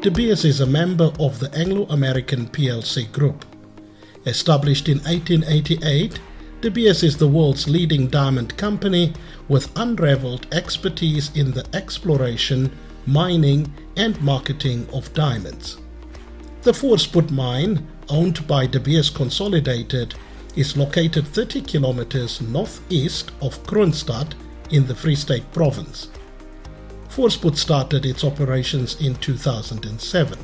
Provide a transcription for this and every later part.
De Beers is a member of the Anglo-American PLC Group. Established in 1888, De Beers is the world's leading diamond company with unrivaled expertise in the exploration, mining and marketing of diamonds. The Voorspoed mine, owned by De Beers Consolidated, is located 30 kilometers northeast of Kroonstad in the Free State province. Voorspoed started its operations in 2007.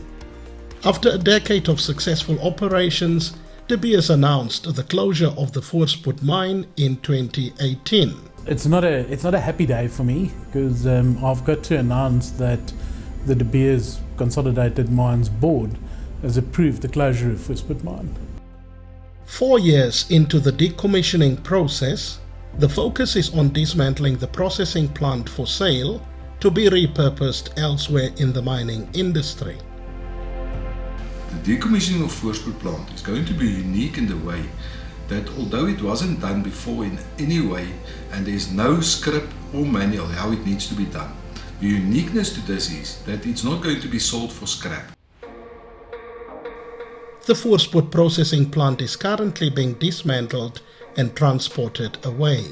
After a decade of successful operations, De Beers announced the closure of the Voorspoed mine in 2018. It's not a happy day for me because I've got to announce that the De Beers Consolidated Mines Board has approved the closure of Voorspoed mine. 4 years into the decommissioning process, the focus is on dismantling the processing plant for sale to be repurposed elsewhere in the mining industry. The decommissioning of Voorspoed plant is going to be unique in the way that although it wasn't done before in any way and there is no script or manual how it needs to be done, the uniqueness to this is that it's not going to be sold for scrap. The Voorspoed processing plant is currently being dismantled and transported away.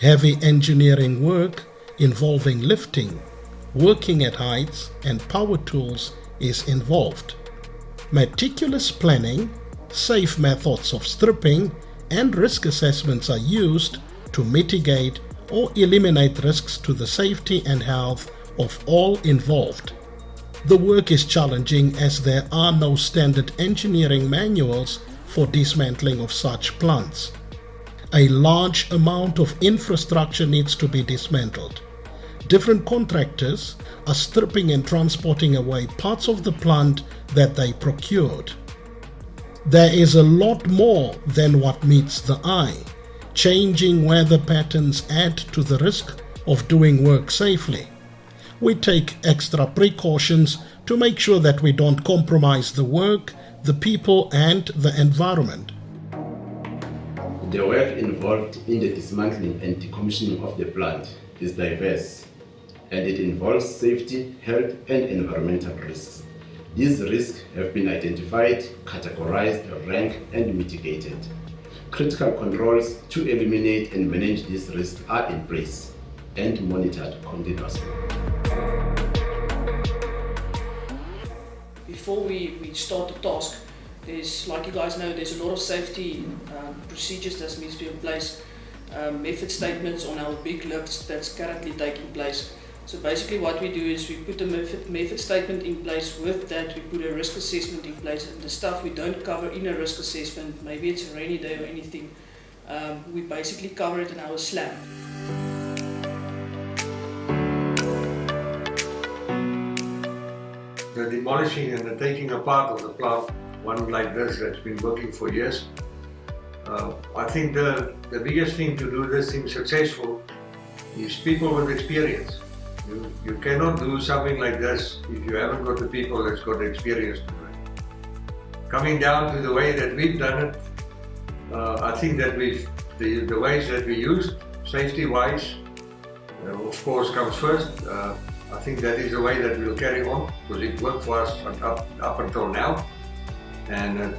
Heavy engineering work involving lifting, working at heights and power tools is involved. Meticulous planning, safe methods of stripping and risk assessments are used to mitigate or eliminate risks to the safety and health of all involved. The work is challenging as there are no standard engineering manuals for dismantling of such plants. A large amount of infrastructure needs to be dismantled. Different contractors are stripping and transporting away parts of the plant that they procured. There is a lot more than what meets the eye. Changing weather patterns add to the risk of doing work safely. We take extra precautions to make sure that we don't compromise the work, the people and the environment. The work involved in the dismantling and decommissioning of the plant is diverse, and it involves safety, health and environmental risks. These risks have been identified, categorized, ranked and mitigated. Critical controls to eliminate and manage these risks are in place and monitored continuously. Before we start the task, there's, like you guys know, there's a lot of safety procedures that needs to be in place, method statements on our big lifts that's currently taking place. So basically what we do is we put a method statement in place. With that we put a risk assessment in place, and the stuff we don't cover in a risk assessment, maybe it's a rainy day or anything, we basically cover it in our slab. The demolishing and the taking apart of the plant, one like this that's been working for years, I think the biggest thing to do this thing successful is people with experience. You cannot do something like this if you haven't got the people that's got the experience to do it. Coming down to the way that we've done it, I think that the ways that we used, safety-wise, of course comes first. I think that is the way that we'll carry on, because it worked for us up until now. And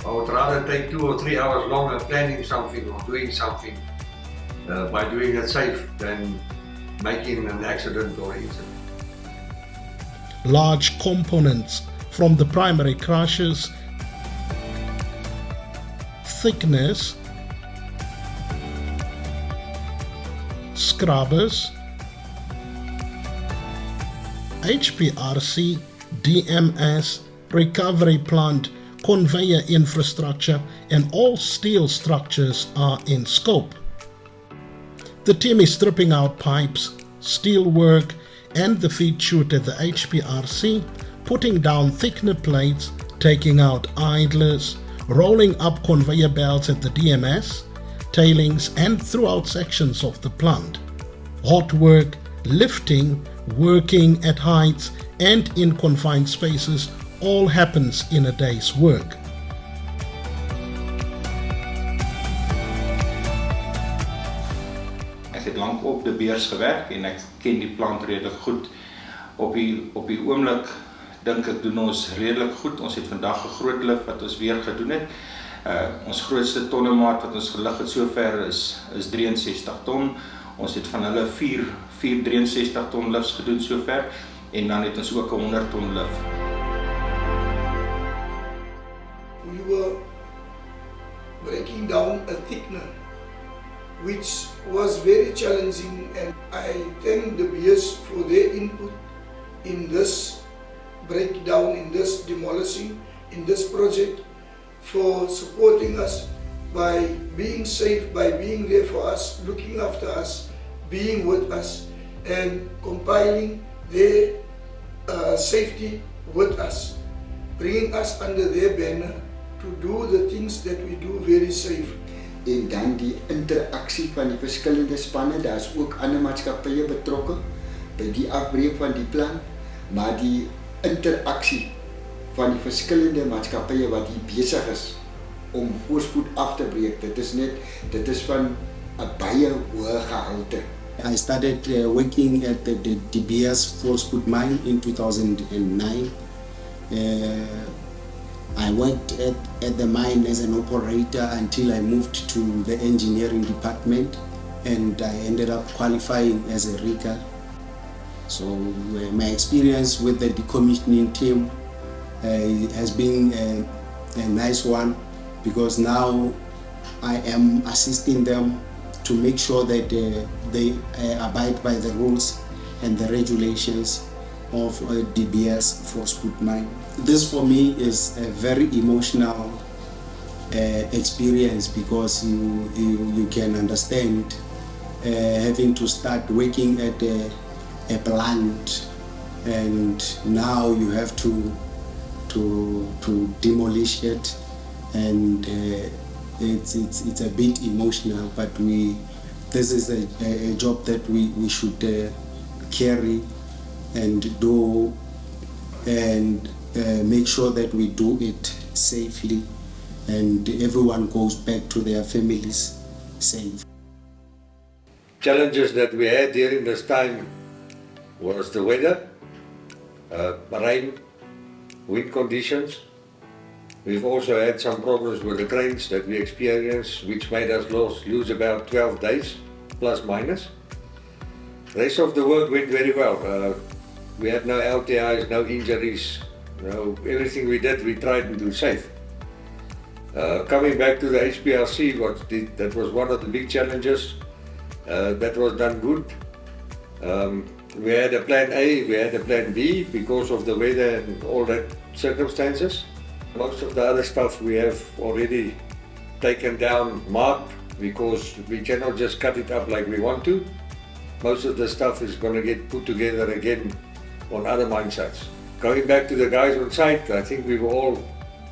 I would rather take 2 or 3 hours longer planning something or doing something by doing it safe than making an accident or incident. Large components from the primary crushers, thickness, scrubbers, HPRC, DMS, recovery plant, conveyor infrastructure and all steel structures are in scope. The team is stripping out pipes, steel work and the feed chute at the HPRC, putting down thickener plates, taking out idlers, rolling up conveyor belts at the DMS, tailings and throughout sections of the plant. Hot work, lifting, working at heights and in confined spaces all happens in a day's work. Ek het lank op De Beers gewerk en ek ken die plant redelik goed. Op die oomblik dink ek doen ons redelik goed. Ons het vandag 'n groot lift wat ons weer gedoen het. Ons grootste tonnemaat wat ons gelig het sover is 63 ton. Ons het van hulle 4 63 ton lifts gedoen sover en dan het ons ook 'n 100 ton lift. We were breaking down a thickener, which was very challenging, and I thank the BS for their input in this breakdown, in this demolishing, in this project, for supporting us by being safe, by being there for us, looking after us, being with us, and compiling their safety with us, bringing us under their banner to do the things that we do very safe. En dan die interaksie van die verskillende spanne, daar is ook ander maatskappye betrokke by die afbreek van die plan, maar die interaksie van die verskillende maatskappye wat hier besig is om voorspoed af te breek, dit is van 'n baie hoë gehalte. I started working at the DBS Voorspoed mine in 2009. I worked at the mine as an operator until I moved to the engineering department, and I ended up qualifying as a rigger. So my experience with the decommissioning team has been a nice one, because now I am assisting them to make sure that they abide by the rules and the regulations of DBS Voorspoed mine. This for me is a very emotional experience, because you can understand having to start working at a plant, and now you have to demolish it, and it's a bit emotional, but this is a job that we should carry and do, and make sure that we do it safely and everyone goes back to their families safe. Challenges that we had during this time was the weather, rain, wind conditions. We've also had some problems with the cranes that we experienced, which made us lose about 12 days, plus minus. The rest of the work went very well. We had no LTIs, no injuries. Everything we did, we tried to do safe. Coming back to the HPLC, that was one of the big challenges. That was done good. We had a plan A, we had a plan B because of the weather and all that circumstances. Most of the other stuff we have already taken down, marked, because we cannot just cut it up like we want to. Most of the stuff is going to get put together again on other mine sites. Going back to the guys on site, I think we were all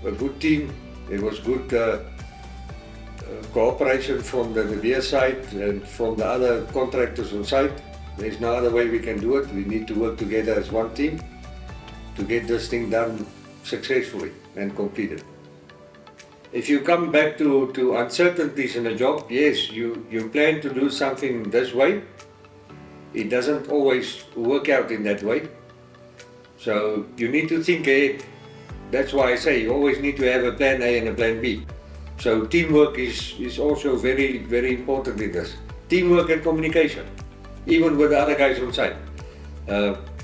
a good team. There was good cooperation from the beer side and from the other contractors on site. There's no other way we can do it. We need to work together as one team to get this thing done successfully and completed. If you come back to uncertainties in a job, yes, you plan to do something this way. It doesn't always work out in that way. So you need to think ahead. That's why I say you always need to have a plan A and a plan B. So teamwork is also very, very important in this. Teamwork and communication, even with the other guys on site.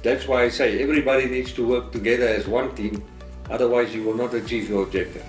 That's why I say everybody needs to work together as one team, otherwise you will not achieve your objective.